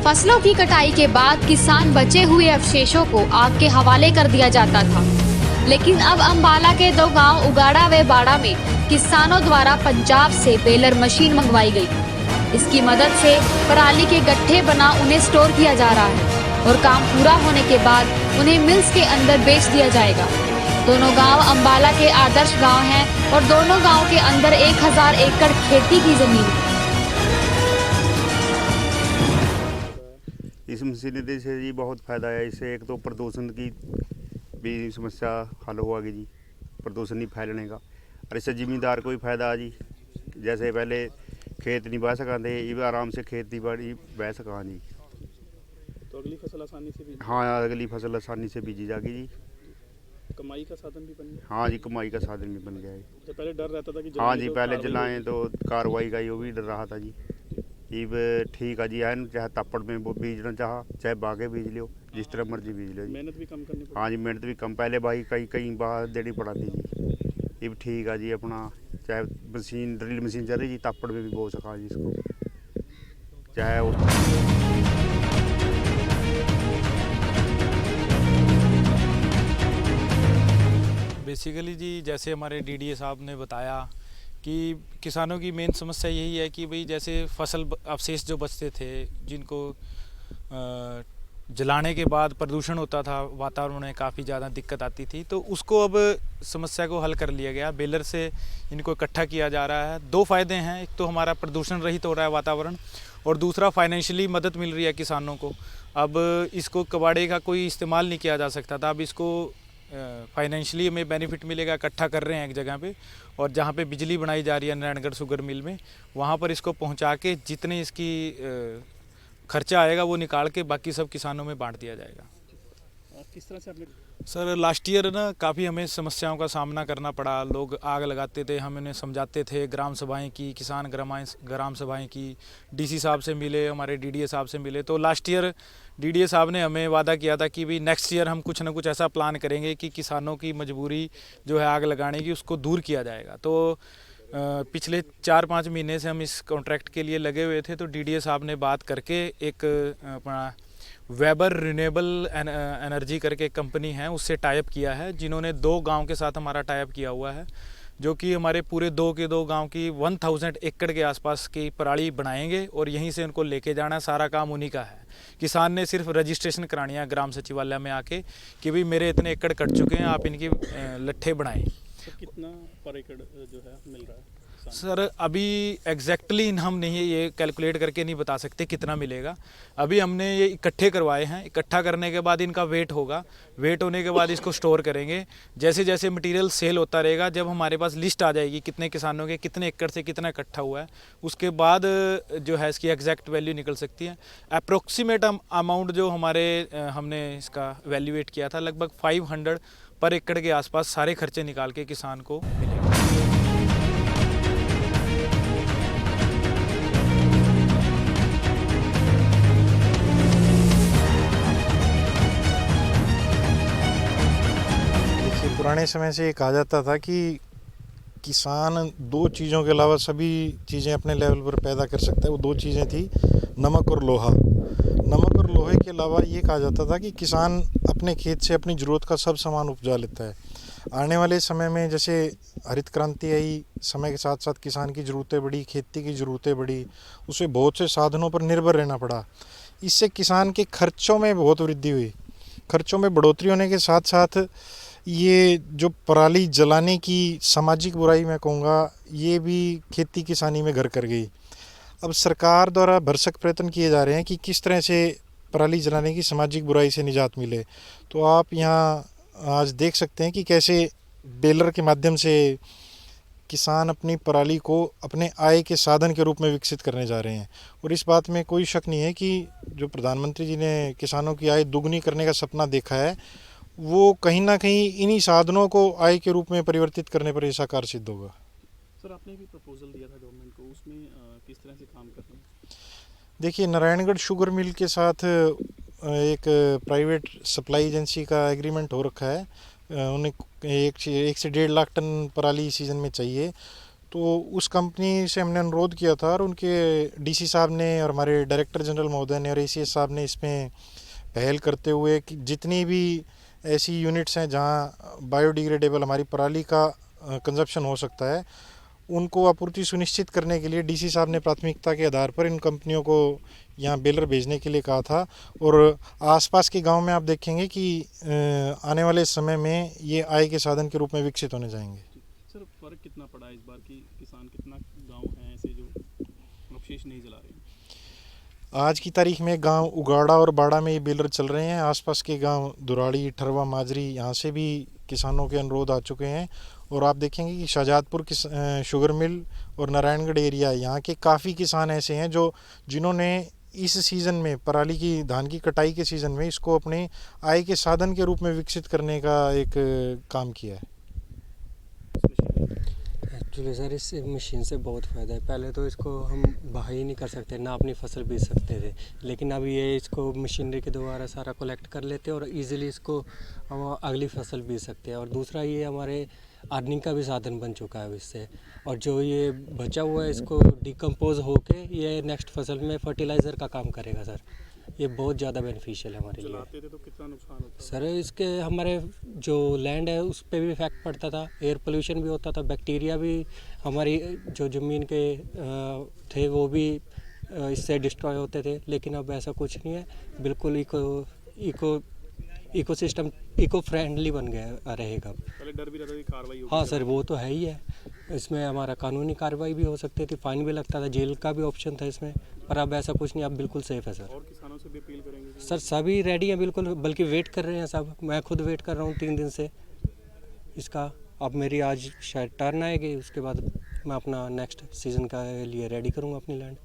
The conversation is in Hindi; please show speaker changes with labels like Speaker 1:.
Speaker 1: फसलों की कटाई के बाद किसान बचे हुए अवशेषों को आग के हवाले कर दिया जाता था, लेकिन अब अंबाला के 2 गांव उगाड़ा व बाड़ा में किसानों द्वारा पंजाब से बेलर मशीन मंगवाई गई। इसकी मदद से पराली के गट्ठे बना उन्हें स्टोर किया जा रहा है और काम पूरा होने के बाद उन्हें मिल्स के अंदर बेच दिया जाएगा। दोनों गांव अंबाला के आदर्श गांव हैं और दोनों गांव के अंदर 1000 एकड़ खेती की जमीन है।
Speaker 2: इस मशीनरी से जी बहुत फ़ायदा है। इससे एक तो प्रदूषण की भी समस्या हल होगी जी, प्रदूषण नहीं फैलने का। और इससे ज़मींदार को भी फ़ायदा जी, जैसे पहले खेत नहीं बह सका थे, ये आराम से खेती बाड़ी बह सका जी।
Speaker 3: तो अगली फसल आसानी से बीजी?
Speaker 2: हाँ, अगली फसल आसानी से बीजी जाएगी जी।
Speaker 3: कमाई का साधन भी बन गया?
Speaker 2: हाँ जी, कमाई का साधन भी बन गया है।
Speaker 3: तो पहले डर रहता था कि
Speaker 2: हाँ जी,
Speaker 3: तो
Speaker 2: पहले जलाएँ तो कार्रवाई का वो भी डर रहा था जी। ये ठीक है जी, है चाहे तप्पड़ में बीजना चाहे बागे बीज लो, जिस तरह मर्जी बीज लो जी।
Speaker 3: मेहनत भी कम करनी पड़ी?
Speaker 2: हाँ जी, मेहनत भी कम, पहले भाई कई बार देनी पड़ती जी। ये भी ठीक है जी, अपना चाहे मशीन ड्रिल मशीन चल रही जी, तप्पड़ में भी बो सका जी इसको, चाहे
Speaker 4: बेसिकली जी जैसे हमारे डीडीए साहब ने बताया कि किसानों की मेन समस्या यही है कि भाई जैसे फसल अवशेष जो बचते थे, जिनको जलाने के बाद प्रदूषण होता था, वातावरण में काफ़ी ज़्यादा दिक्कत आती थी, तो उसको अब समस्या को हल कर लिया गया। बेलर से इनको इकट्ठा किया जा रहा है। 2 फ़ायदे हैं, एक तो हमारा प्रदूषण रहित हो रहा है वातावरण, और दूसरा फाइनेंशियली मदद मिल रही है किसानों को। अब इसको कबाड़े का कोई इस्तेमाल नहीं किया जा सकता था, अब इसको फाइनेंशियली हमें बेनिफिट मिलेगा। इकट्ठा कर रहे हैं एक जगह पे, और जहाँ पे बिजली बनाई जा रही है नारायणगढ़ शुगर मिल में, वहाँ पर इसको पहुँचा के जितने इसकी खर्चा आएगा वो निकाल के बाकी सब किसानों में बांट दिया जाएगा।
Speaker 3: किस तरह से आपने?
Speaker 4: सर लास्ट ईयर ना काफ़ी हमें समस्याओं का सामना करना पड़ा। लोग आग लगाते थे, हम उन्हें समझाते थे, ग्राम सभाएं की, किसान ग्राम सभाएं की, डीसी साहब से मिले, हमारे डीडीए साहब से मिले। तो लास्ट ईयर डीडीए साहब ने हमें वादा किया था कि भी नेक्स्ट ईयर हम कुछ ना कुछ ऐसा प्लान करेंगे कि किसानों की मजबूरी जो है आग लगाने की, उसको दूर किया जाएगा। तो पिछले 4-5 महीने से हम इस कॉन्ट्रैक्ट के लिए लगे हुए थे। तो डीडीए साहब ने बात करके एक अपना वेबर रिन्यूएबल एनर्जी करके एक कंपनी है, उससे टाइप किया है, जिन्होंने 2 गांव के साथ हमारा टाइप किया हुआ है, जो कि हमारे पूरे 2 गांव की 1000 एकड़ के आसपास की पराली बनाएंगे और यहीं से उनको लेके जाना। सारा काम उन्हीं का है। किसान ने सिर्फ रजिस्ट्रेशन करानी है ग्राम सचिवालय में आके कि भाई मेरे इतने एकड़ कट चुके हैं, आप इनकी लट्ठे बनाएं।
Speaker 3: तो कितना पर एकड़ जो है मिल रहा है?
Speaker 4: सर अभी एग्जैक्टली हम नहीं ये कैलकुलेट करके नहीं बता सकते कितना मिलेगा। अभी हमने ये इकट्ठे करवाए हैं। इकट्ठा करने के बाद इनका वेट होगा, वेट होने के बाद इसको स्टोर करेंगे। जैसे जैसे मटेरियल सेल होता रहेगा, जब हमारे पास लिस्ट आ जाएगी कितने किसानों के कितने एकड़ से कितना इकट्ठा हुआ है, उसके बाद जो है इसकी एग्जैक्ट वैल्यू निकल सकती है। अप्रोक्सीमेट अमाउंट जो हमने इसका वैल्यूएट किया था, लगभग 500 पर एकड़ के आसपास सारे खर्चे निकाल के किसान को मिलेगा।
Speaker 5: पुराने समय से ये कहा जाता था कि किसान 2 चीज़ों के अलावा सभी चीज़ें अपने लेवल पर पैदा कर सकता है। वो 2 चीज़ें थी, नमक और लोहा। नमक और लोहे के अलावा ये कहा जाता था कि किसान अपने खेत से अपनी ज़रूरत का सब सामान उपजा लेता है। आने वाले समय में जैसे हरित क्रांति आई, समय के साथ साथ किसान की ज़रूरतें बढ़ी, खेती की ज़रूरतें बढ़ी, उसे बहुत से साधनों पर निर्भर रहना पड़ा। इससे किसान के खर्चों में बहुत वृद्धि हुई। खर्चों में बढ़ोतरी होने के साथ साथ ये जो पराली जलाने की सामाजिक बुराई मैं कहूँगा, ये भी खेती किसानी में घर कर गई। अब सरकार द्वारा भरसक प्रयत्न किए जा रहे हैं कि किस तरह से पराली जलाने की सामाजिक बुराई से निजात मिले। तो आप यहाँ आज देख सकते हैं कि कैसे बेलर के माध्यम से किसान अपनी पराली को अपने आय के साधन के रूप में विकसित करने जा रहे हैं। और इस बात में कोई शक नहीं है कि जो प्रधानमंत्री जी ने किसानों की आय दोगुनी करने का सपना देखा है, वो कहीं ना कहीं इन्हीं साधनों को आय के रूप में परिवर्तित करने पर ये साकार सिद्ध होगा।
Speaker 3: सर आपने भी प्रपोजल दिया था गवर्नमेंट को, उसमें किस तरह से काम कर रहे हैं? देखिए,
Speaker 5: नारायणगढ़ शुगर मिल के साथ एक प्राइवेट सप्लाई एजेंसी का एग्रीमेंट हो रखा है। उन्हें 1 से 1.5 लाख टन पराली सीजन में चाहिए। तो उस कंपनी से हमने अनुरोध किया था और उनके डीसी साहब ने और हमारे डायरेक्टर जनरल महोदय ने और एसीएस साहब ने इसमें पहल करते हुए कि जितनी भी ऐसी यूनिट्स हैं जहां बायोडिग्रेडेबल हमारी पराली का कंजप्शन हो सकता है, उनको आपूर्ति सुनिश्चित करने के लिए डीसी साहब ने प्राथमिकता के आधार पर इन कंपनियों को यहाँ बेलर भेजने के लिए कहा था। और आसपास के गांव में आप देखेंगे कि आने वाले समय में ये आय के साधन के रूप में विकसित होने जाएंगे।
Speaker 3: सर फ़र्क कितना पड़ा इस बार की किसान कितना गांव हैं ऐसे जो अवशेष नहीं जला रहे हैं?
Speaker 5: आज की तारीख में गांव उगाड़ा और बाड़ा में ये बेलर चल रहे हैं। आसपास के गांव दुराड़ी, ठरवा, माजरी, यहाँ से भी किसानों के अनुरोध आ चुके हैं। और आप देखेंगे कि शाहजादपुर शुगर मिल और नारायणगढ़ एरिया, यहाँ के काफ़ी किसान ऐसे हैं जिन्होंने इस सीज़न में पराली की धान की कटाई के सीज़न में इसको अपने आय के साधन के रूप में विकसित करने का एक काम किया है।
Speaker 6: एक्चुअली सर इस मशीन से बहुत फ़ायदा है। पहले तो इसको हम बहा ही नहीं कर सकते, ना अपनी फसल बीज सकते थे, लेकिन अब ये इसको मशीनरी के द्वारा सारा कलेक्ट कर लेते हैं और इजीली इसको हम अगली फसल बीज सकते हैं। और दूसरा ये हमारे अर्निंग का भी साधन बन चुका है इससे। और जो ये बचा हुआ है इसको डिकम्पोज होके ये नेक्स्ट फसल में फर्टिलाइज़र का काम करेगा सर। ये बहुत ज़्यादा बेनिफिशियल है हमारे लिए।
Speaker 3: चलाते थे तो कितना नुकसान होता है?
Speaker 6: सर इसके हमारे जो लैंड है उस पर भी इफेक्ट पड़ता था, एयर पोल्यूशन भी होता था, बैक्टीरिया भी हमारी जो ज़मीन के थे वो भी इससे डिस्ट्रॉय होते थे। लेकिन अब ऐसा कुछ नहीं है, बिल्कुल इकोसिस्टम इको फ्रेंडली बन गया रहेगा।
Speaker 3: पहले डर भी रहता था कि कार्रवाई होगी।
Speaker 6: हाँ सर, वो तो है ही है। इसमें हमारा कानूनी कार्रवाई भी हो सकती थी, फाइन भी लगता था, जेल का भी ऑप्शन था इसमें, पर अब ऐसा कुछ नहीं, अब बिल्कुल सेफ़ है सर।
Speaker 3: और किसानों से भी अपील करेंगे?
Speaker 6: सर सभी रेडी हैं बिल्कुल, बल्कि वेट कर रहे हैं सब। मैं खुद वेट कर रहा हूँ 3 दिन से इसका। अब मेरी आज शायद टर्न आएगी, उसके बाद मैं अपना नेक्स्ट सीज़न का लिए रेडी करूँगा अपनी लैंड।